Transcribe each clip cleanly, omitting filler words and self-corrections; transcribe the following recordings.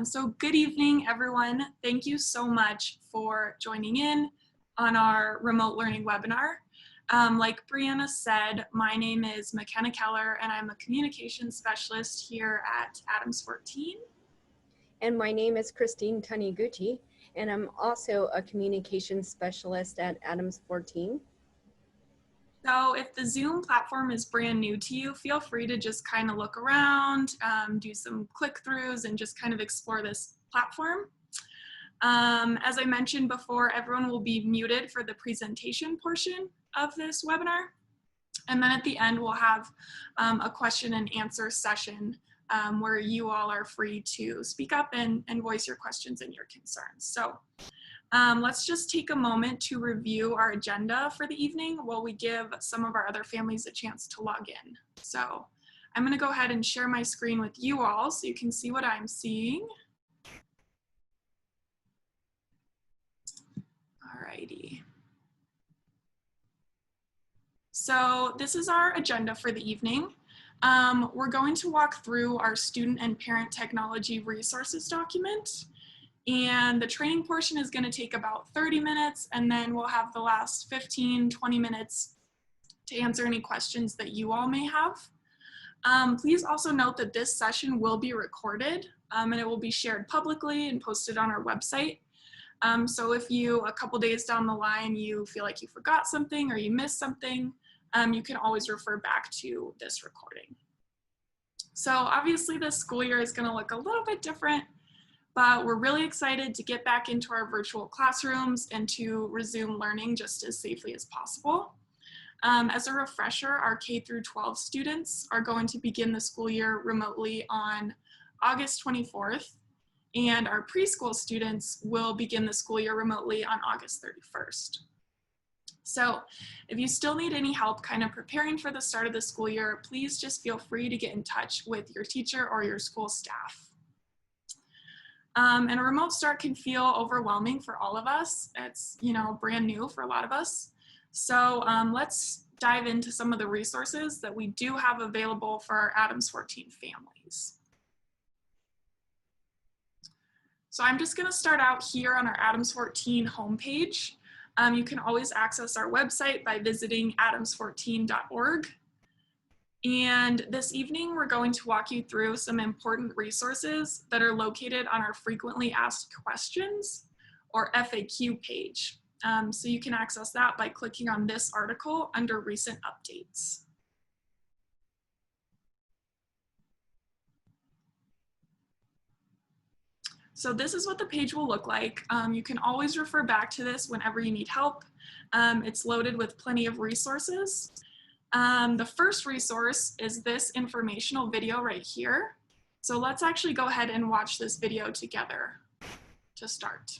So good evening, everyone. Thank you so much for joining in on our remote learning webinar. Like Brianna said, my name is McKenna Keller, and I'm a communications specialist here at Adams 14. And my name is Christine Taniguchi, and I'm also a communications specialist at Adams 14. So if the Zoom platform is brand new to you, feel free to just kind of look around, do some click-throughs, and just kind of explore this platform. As I mentioned before, everyone will be muted for the presentation portion of this webinar. And then at the end, we'll have a question and answer session where you all are free to speak up and voice your questions and your concerns. So let's just take a moment to review our agenda for the evening while we give some of our other families a chance to log in. So I'm going to go ahead and share my screen with you all so you can see what I'm seeing. Alrighty. So this is our agenda for the evening. We're going to walk through our student and parent technology resources document. And the training portion is going to take about 30 minutes, and then we'll have the last 15-20 minutes to answer any questions that you all may have. Please also note that this session will be recorded, and it will be shared publicly and posted on our website. So if you, a couple days down the line, you feel like you forgot something or you missed something, you can always refer back to this recording. So obviously this school year is going to look a little bit different, but we're really excited to get back into our virtual classrooms and to resume learning just as safely as possible. As a refresher, our K through 12 students are going to begin the school year remotely on August 24th, and our preschool students will begin the school year remotely on August 31st. So if you still need any help kind of preparing for the start of the school year, please just feel free to get in touch with your teacher or your school staff. And a remote start can feel overwhelming for all of us. It's, brand new for a lot of us. So let's dive into some of the resources that we do have available for our Adams 14 families. So I'm just going to start out here on our Adams 14 homepage. You can always access our website by visiting adams14.org. And this evening, we're going to walk you through some important resources that are located on our frequently asked questions, or FAQ page. So you can access that by clicking on this article under recent updates. So this is what the page will look like. You can always refer back to this whenever you need help. It's loaded with plenty of resources. The first resource is this informational video right here. So let's actually go ahead and watch this video together to start.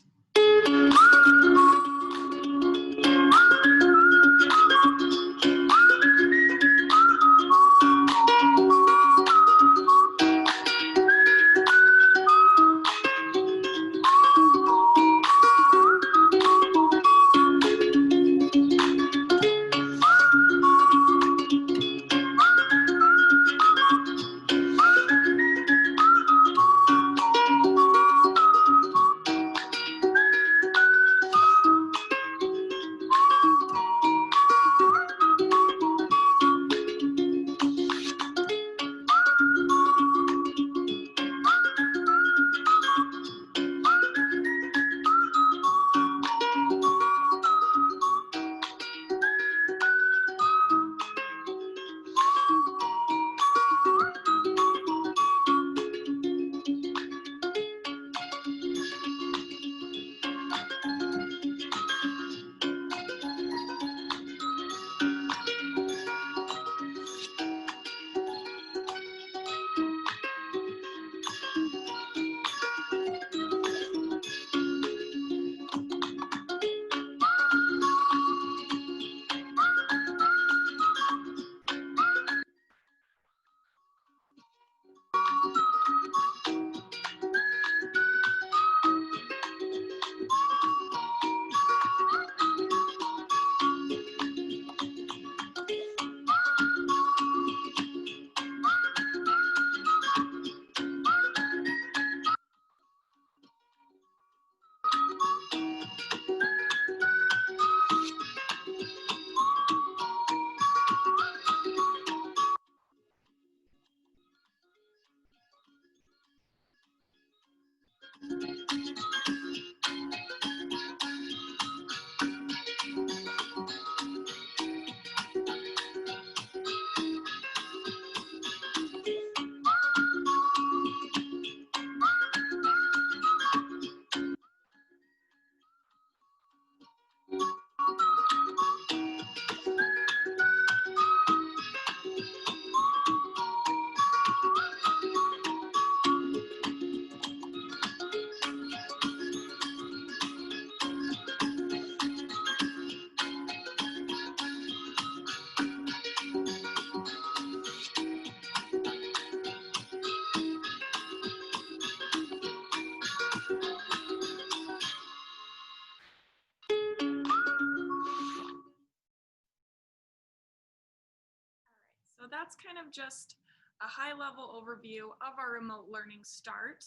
that's kind of just a high-level overview of our remote learning start.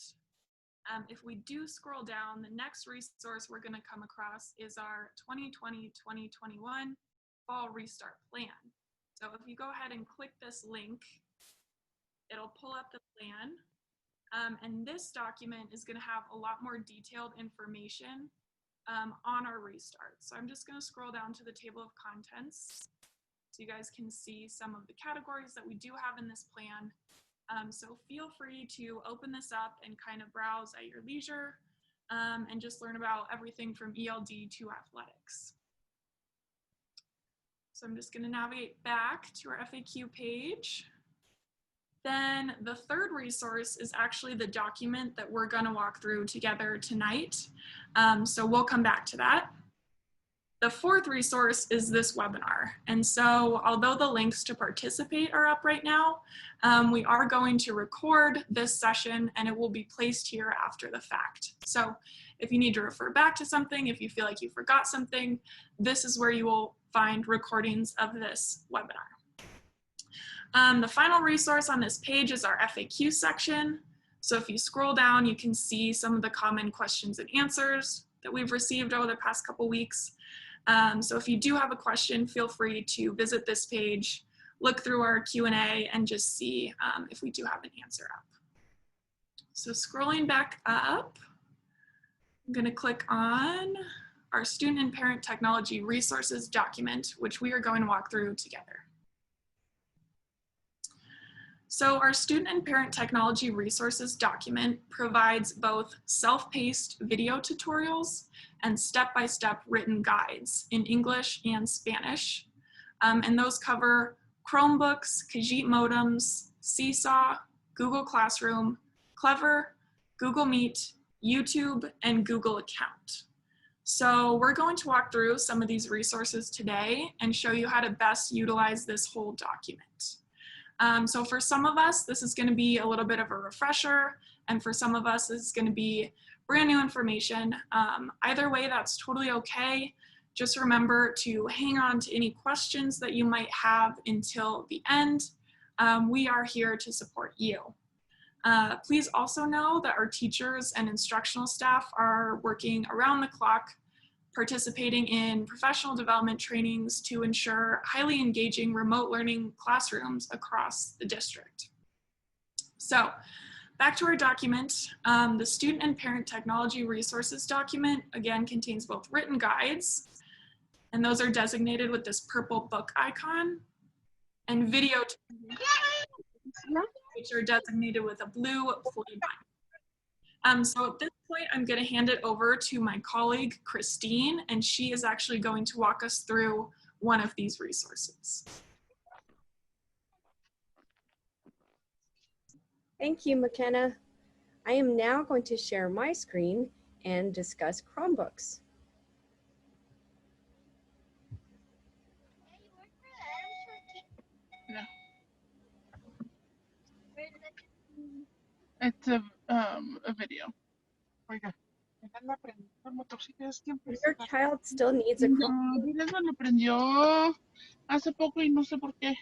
If we do scroll down, the next resource we're going to come across is our 2020-2021 Fall Restart Plan. So if you go ahead and click this link, it'll pull up the plan. And this document is going to have a lot more detailed information on our restart. So I'm just going to scroll down to the table of contents so you guys can see some of the categories that we do have in this plan. So feel free to open this up and kind of browse at your leisure and just learn about everything from ELD to athletics. So I'm just going to navigate back to our FAQ page. Then the third resource is actually the document that we're going to walk through together tonight. So we'll come back to that. The fourth resource is this webinar. And so although the links to participate are up right now, we are going to record this session and it will be placed here after the fact. So if you need to refer back to something, if you feel like you forgot something, this is where you will find recordings of this webinar. The final resource on this page is our FAQ section. So if you scroll down, you can see some of the common questions and answers that we've received over the past couple weeks. So if you do have a question, feel free to visit this page, look through our Q&A, and just see if we do have an answer up. So scrolling back up, I'm going to click on our Student and Parent Technology Resources document, which we are going to walk through together. So our Student and Parent Technology Resources document provides both self-paced video tutorials and step-by-step written guides in English and Spanish. And those cover Chromebooks, Kajit modems, Seesaw, Google Classroom, Clever, Google Meet, YouTube, and Google Account. So we're going to walk through some of these resources today and show you how to best utilize this whole document. So for some of us, this is going to be a little bit of a refresher, and for some of us, this is going to be brand new information. Either way, that's totally okay. Just remember to hang on to any questions that you might have until the end. We are here to support you. Please also know that our teachers and instructional staff are working around the clock, participating in professional development trainings to ensure highly engaging remote learning classrooms across the district. So back to our document, the Student and Parent Technology Resources document, again, contains both written guides, and those are designated with this purple book icon, and video, which are designated with a blue floaty bind. So at this point, I'm going to hand it over to my colleague, Christine, and she is actually going to walk us through one of these resources. Thank you, McKenna. I am now going to share my screen and discuss Chromebooks. Yeah. It's a video. Oiga, Your child still needs a Chromebook. Eso lo prendió hace poco y no sé por qué.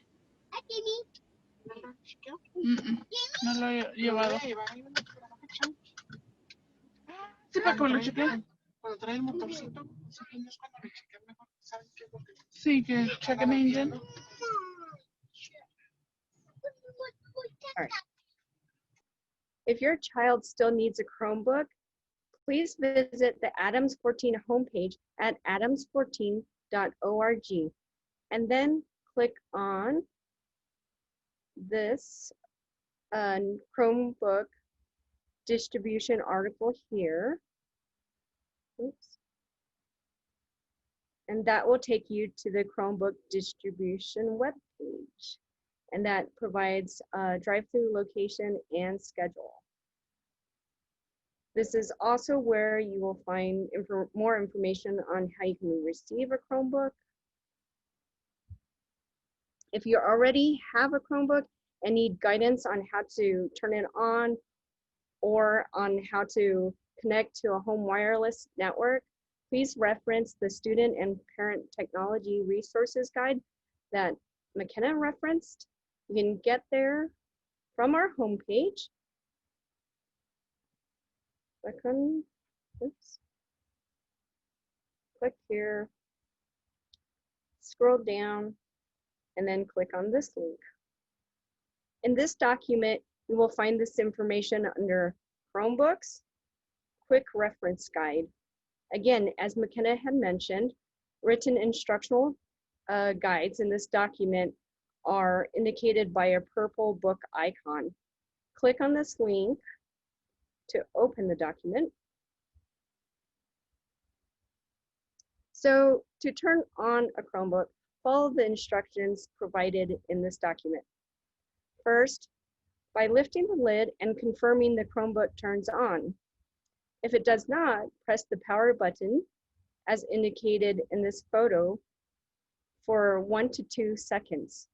No lo he llevado. Sí, para que lo chequen. Cuando trae el motorcito, es cuando lo chequen mejor. ¿Saben qué es lo que? Sí, que chequen el engine. All right. If your child still needs a Chromebook, please visit the Adams 14 homepage at adams14.org and then click on this Chromebook distribution article here. Oops. And that will take you to the Chromebook distribution webpage. And that provides a drive-through location and schedule. This is also where you will find more information on how you can receive a Chromebook. If you already have a Chromebook and need guidance on how to turn it on or on how to connect to a home wireless network, please reference the Student and Parent Technology Resources Guide that McKenna referenced. You can get there from our homepage. Click on, oops. Click here, scroll down, and then click on this link. In this document, you will find this information under Chromebooks, Quick Reference Guide. Again, as McKenna had mentioned, written instructional guides in this document are indicated by a purple book icon. Click on this link to open the document. So to turn on a Chromebook, follow the instructions provided in this document. First, by lifting the lid and confirming the Chromebook turns on. If it does not, press the power button as indicated in this photo for 1 to 2 seconds.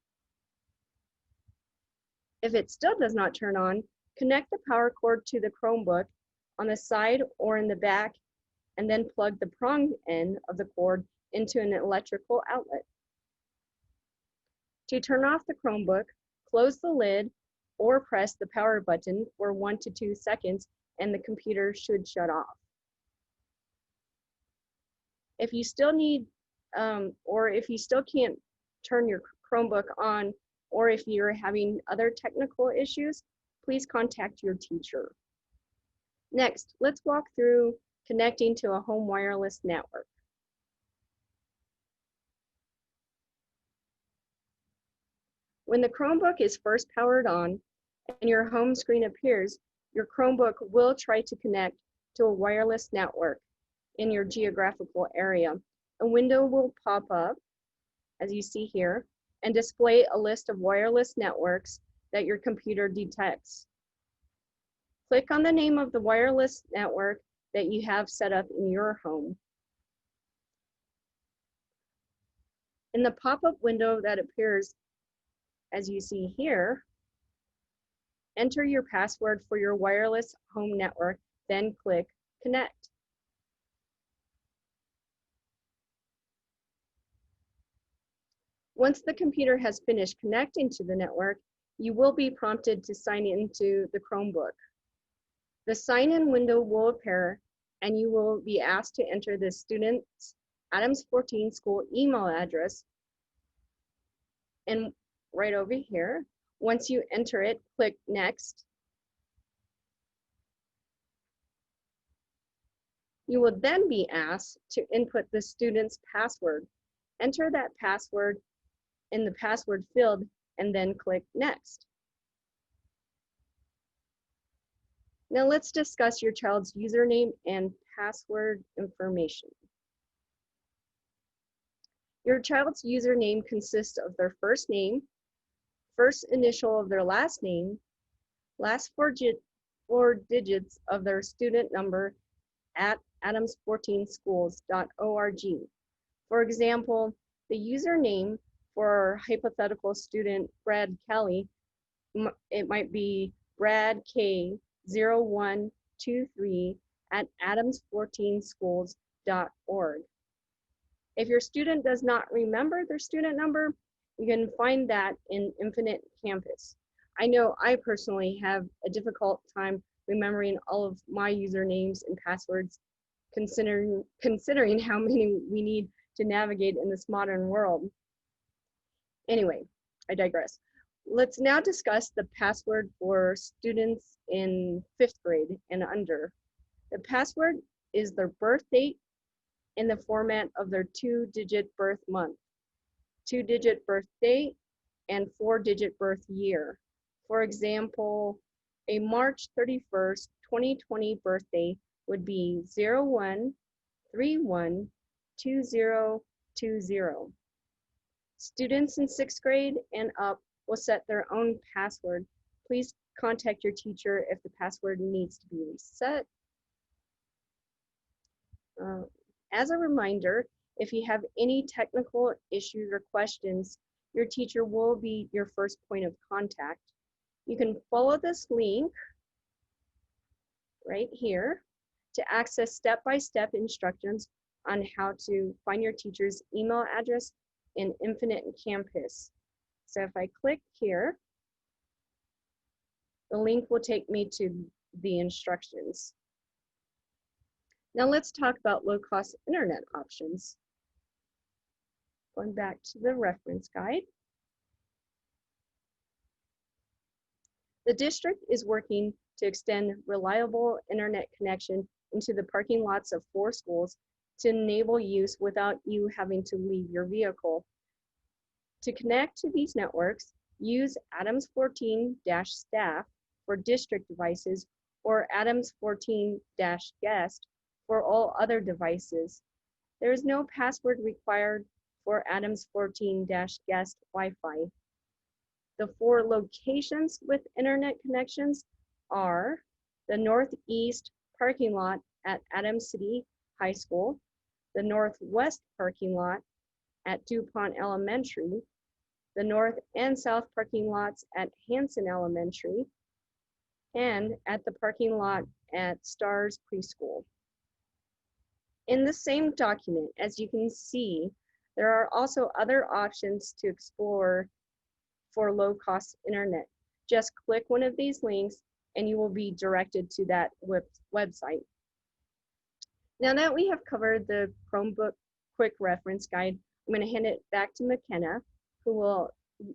If it still does not turn on, connect the power cord to the Chromebook on the side or in the back, and then plug the prong end of the cord into an electrical outlet. To turn off the Chromebook, close the lid or press the power button for 1 to 2 seconds and the computer should shut off. If you still need, or if you still can't turn your Chromebook on, or if you're having other technical issues, please contact your teacher. Next, let's walk through connecting to a home wireless network. When the Chromebook is first powered on and your home screen appears, your Chromebook will try to connect to a wireless network in your geographical area. A window will pop up, as you see here, and display a list of wireless networks that your computer detects. Click on the name of the wireless network that you have set up in your home. In the pop-up window that appears, as you see here, enter your password for your wireless home network, then click Connect. Once the computer has finished connecting to the network, you will be prompted to sign into the Chromebook. The sign-in window will appear and you will be asked to enter the student's Adams 14 school email address. And right over here, once you enter it, click Next. You will then be asked to input the student's password. Enter that password in the password field and then click Next. Now let's discuss your child's username and password information. Your child's username consists of their first name, first initial of their last name, last four digits of their student number at adams14schools.org. For example, the username for our hypothetical student, Brad Kelly, it might be Brad K0123 at adams14schools.org. If your student does not remember their student number, you can find that in Infinite Campus. I know I personally have a difficult time remembering all of my usernames and passwords, considering how many we need to navigate in this modern world. Anyway, I digress. Let's now discuss the password for students in 5th grade and under. The password is their birth date in the format of their 2-digit birth month, 2-digit birth date, and 4-digit birth year. For example, a March 31st, 2020 birthday would be 01312020. Students in 6th grade and up will set their own password. Please contact your teacher if the password needs to be reset. As a reminder, if you have any technical issues or questions, your teacher will be your first point of contact. You can follow this link right here to access step-by-step instructions on how to find your teacher's email address in Infinite Campus. So if I click here, the link will take me to the instructions. Now let's talk about low-cost internet options. Going back to the reference guide. The district is working to extend reliable internet connection into the parking lots of 4 schools to enable use without you having to leave your vehicle. To connect to these networks, use Adams 14-staff for district devices or Adams 14-guest for all other devices. There is no password required for Adams 14-guest Wi-Fi. The 4 locations with internet connections are the northeast parking lot at Adams City High School, the northwest parking lot at DuPont Elementary, the north and south parking lots at Hanson Elementary, and at the parking lot at Stars Preschool. In the same document, as you can see, there are also other options to explore for low-cost internet. Just click one of these links and you will be directed to that website. Now that we have covered the Chromebook Quick Reference Guide, I'm going to hand it back to McKenna, who will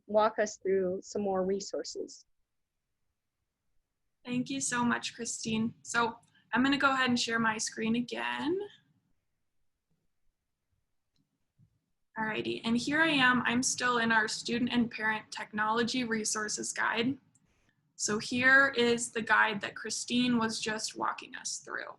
walk us through some more resources. Thank you so much, Christine. So I'm going to go ahead and share my screen again. Alrighty, and here I am. I'm still in our Student and Parent Technology Resources Guide. So here is the guide that Christine was just walking us through.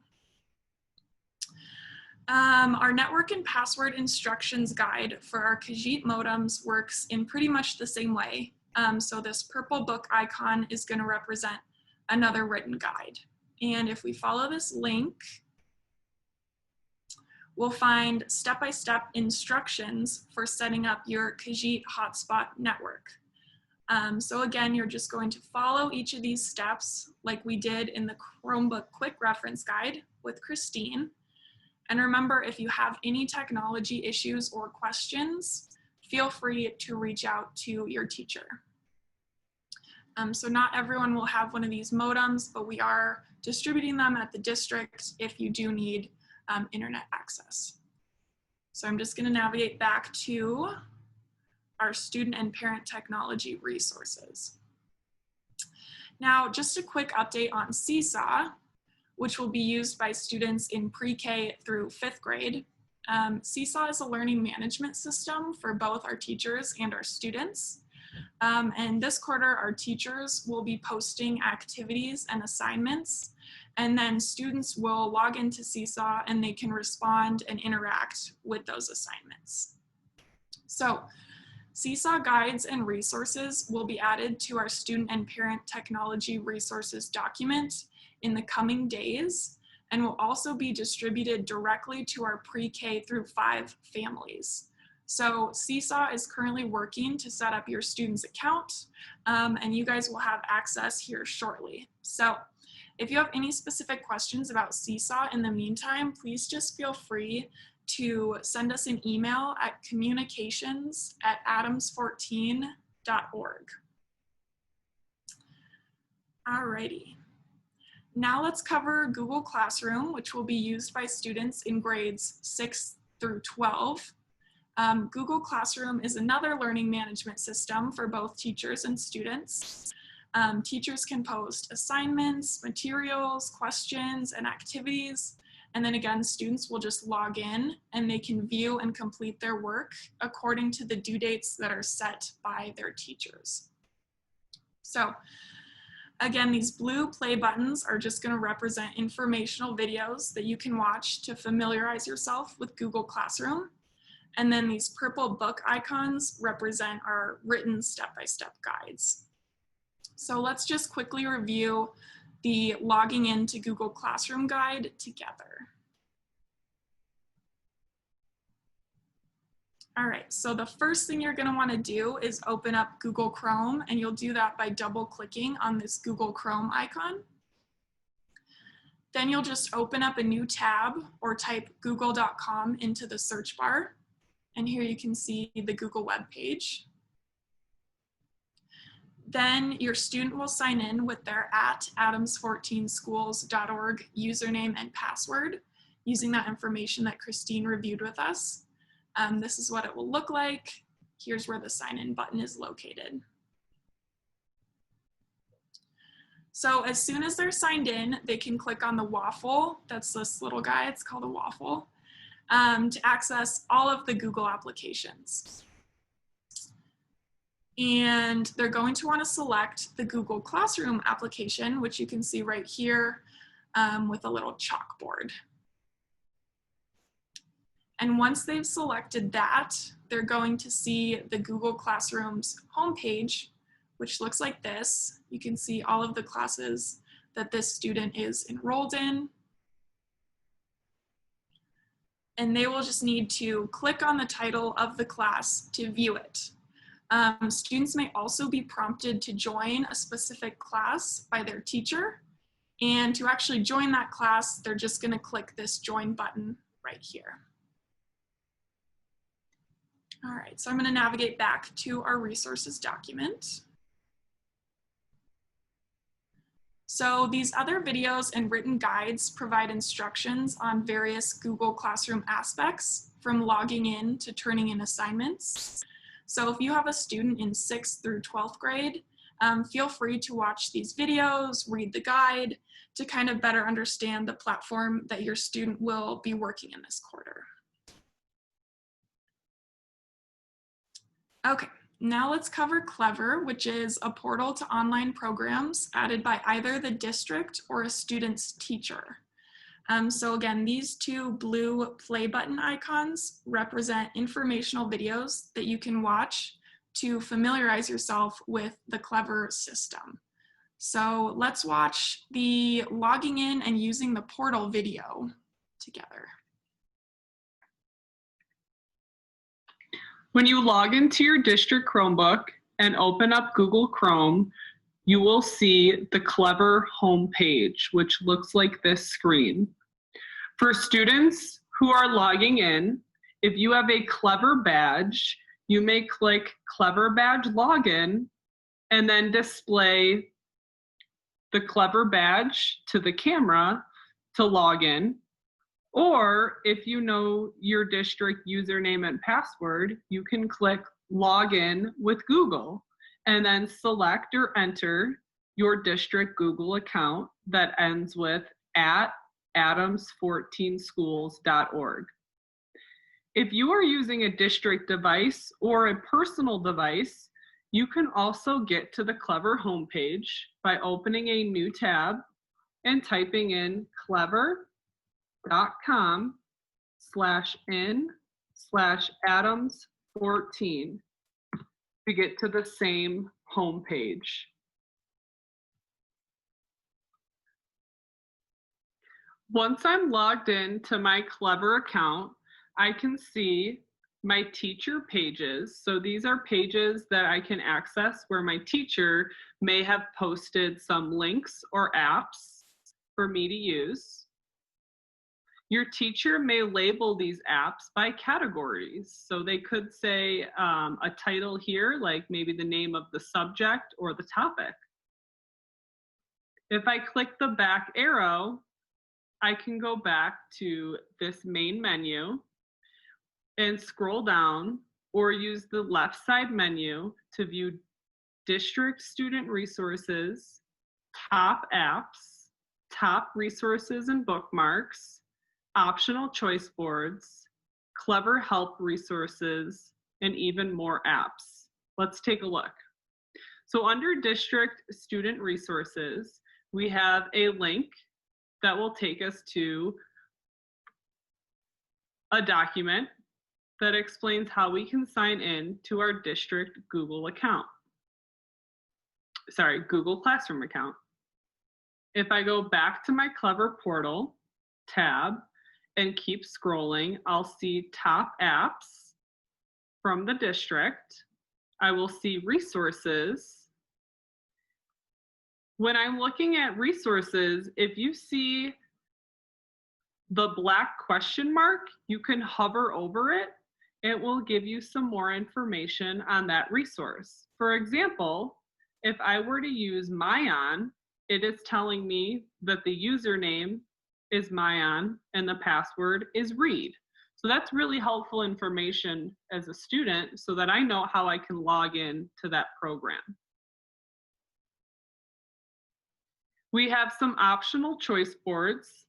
Our network and password instructions guide for our Khajiit modems works in pretty much the same way. So this purple book icon is going to represent another written guide. And if we follow this link, we'll find step-by-step instructions for setting up your Khajiit hotspot network. So again, you're just going to follow each of these steps like we did in the Chromebook Quick Reference Guide with Christine. And remember, if you have any technology issues or questions, feel free to reach out to your teacher. So not everyone will have one of these modems, but we are distributing them at the district if you do need internet access. So I'm just going to navigate back to our student and parent technology resources. Now, just a quick update on Seesaw, which will be used by students in pre-K through 5th grade. Seesaw is a learning management system for both our teachers and our students. And this quarter, our teachers will be posting activities and assignments, and then students will log into Seesaw and they can respond and interact with those assignments. So Seesaw guides and resources will be added to our student and parent technology resources document in the coming days, and will also be distributed directly to our pre-K through 5 families. So Seesaw is currently working to set up your student's account, and you guys will have access here shortly. So if you have any specific questions about Seesaw in the meantime, please just feel free to send us an email at communications@adams14.org. Alrighty. Now let's cover Google Classroom, which will be used by students in grades 6 through 12. Google Classroom is another learning management system for both teachers and students. Teachers can post assignments, materials, questions, and activities. And then again, students will just log in and they can view and complete their work according to the due dates that are set by their teachers. So again, these blue play buttons are just going to represent informational videos that you can watch to familiarize yourself with Google Classroom. And then these purple book icons represent our written step-by-step guides. So let's just quickly review the logging into Google Classroom guide together. All right, so the first thing you're going to want to do is open up Google Chrome, and you'll do that by double-clicking on this Google Chrome icon. Then you'll just open up a new tab or type google.com into the search bar. And here you can see the Google web page. Then your student will sign in with their @adams14schools.org username and password using that information that Christine reviewed with us. This is what it will look like. Here's where the sign in button is located. So as soon as they're signed in, they can click on the waffle. That's this little guy, it's called a waffle, to access all of the Google applications. And they're going to want to select the Google Classroom application, which you can see right here with a little chalkboard. And once they've selected that, they're going to see the Google Classroom's homepage, which looks like this. You can see all of the classes that this student is enrolled in. And they will just need to click on the title of the class to view it. Students may also be prompted to join a specific class by their teacher. And to actually join that class, they're just going to click this join button right here. All right, so I'm going to navigate back to our resources document. So these other videos and written guides provide instructions on various Google Classroom aspects, from logging in to turning in assignments. So if you have a student in 6th through 12th grade, feel free to watch these videos, read the guide to kind of better understand the platform that your student will be working in this quarter. Okay, now let's cover Clever, which is a portal to online programs added by either the district or a student's teacher. So again, these two blue play button icons represent informational videos that you can watch to familiarize yourself with the Clever system. So let's watch the logging in and using the portal video together. When you log into your district Chromebook and open up Google Chrome, you will see the Clever homepage, which looks like this screen. For students who are logging in, if you have a Clever badge, you may click Clever Badge Login and then display the Clever badge to the camera to log in. Or if you know your district username and password, you can click Login with Google and then select or enter your district Google account that ends with @adams14schools.org. If you are using a district device or a personal device, you can also get to the Clever homepage by opening a new tab and typing in clever.com/in/adams14 to get to the same homepage. Once I'm logged in to my Clever account, I can see my teacher pages. So these are pages that I can access where my teacher may have posted some links or apps for me to use. Your teacher may label these apps by categories. So they could say a title here, like maybe the name of the subject or the topic. If I click the back arrow, I can go back to this main menu and scroll down, or use the left side menu to view district student resources, top apps, top resources and bookmarks, optional choice boards, Clever help resources, and even more apps. Let's take a look. So under district student resources, we have a link that will take us to a document that explains how we can sign in to our district Google account. Google Classroom account. If I go back to my Clever portal tab and keep scrolling, I'll see top apps from the district. I will see resources. When I'm looking at resources, if you see the black question mark, you can hover over it. It will give you some more information on that resource. For example, If I were to use Myon, it is telling me that the username is Myon and the password is Reed. So that's really helpful information as a student so that I know how I can log in to that program. We have some optional choice boards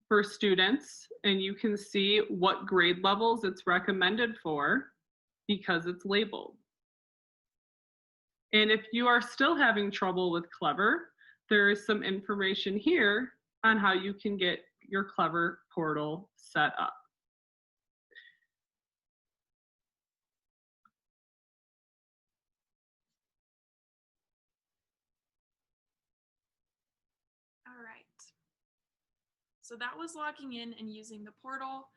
for students, and you can see what grade levels it's recommended for because it's labeled. And if you are still having trouble with Clever, there is some information here on how you can get your Clever portal set up. All right. So that was logging in and using the portal.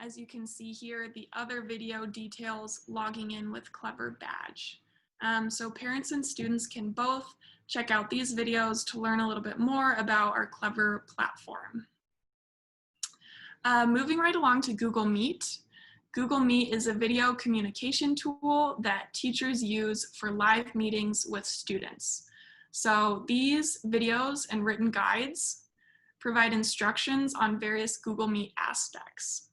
As you can see here, the other video details logging in with Clever Badge. So parents and students can both check out these videos to learn a little bit more about our Clever platform. Moving right along to Google Meet. Google Meet is a video communication tool that teachers use for live meetings with students. So these videos and written guides provide instructions on various Google Meet aspects.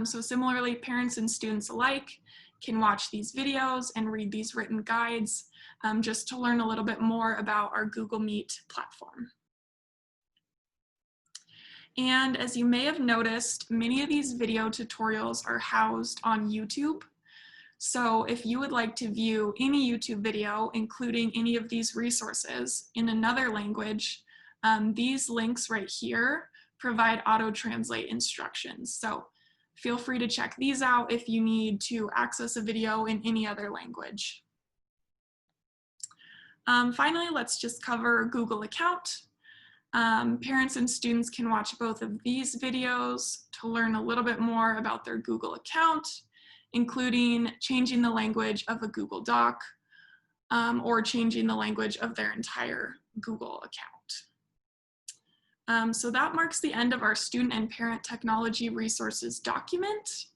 So similarly, parents and students alike can watch these videos and read these written guides just to learn a little bit more about our Google Meet platform. And as you may have noticed, many of these video tutorials are housed on YouTube. So if you would like to view any YouTube video, including any of these resources in another language, these links right here provide auto-translate instructions. So feel free to check these out if you need to access a video in any other language. Finally, let's just cover Google Account. Parents and students can watch both of these videos to learn a little bit more about their Google account, including changing the language of a Google Doc or changing the language of their entire Google account. So that marks the end of our student and parent technology resources document.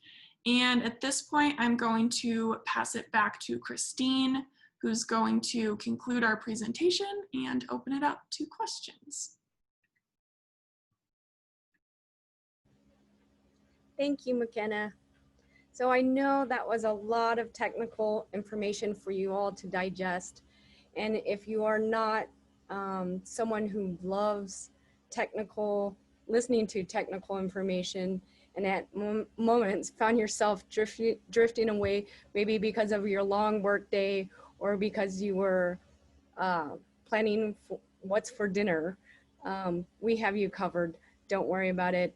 And at this point, I'm going to pass it back to Christine, who's going to conclude our presentation and open it up to questions. Thank you, McKenna. So I know that was a lot of technical information for you all to digest. And if you are not someone who loves listening to technical information, and at moments found yourself drifting away, maybe because of your long work day or because you were planning what's for dinner, we have you covered. Don't worry about it.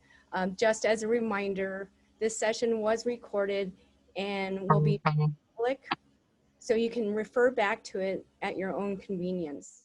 Just as a reminder, this session was recorded and will be public, so you can refer back to it at your own convenience.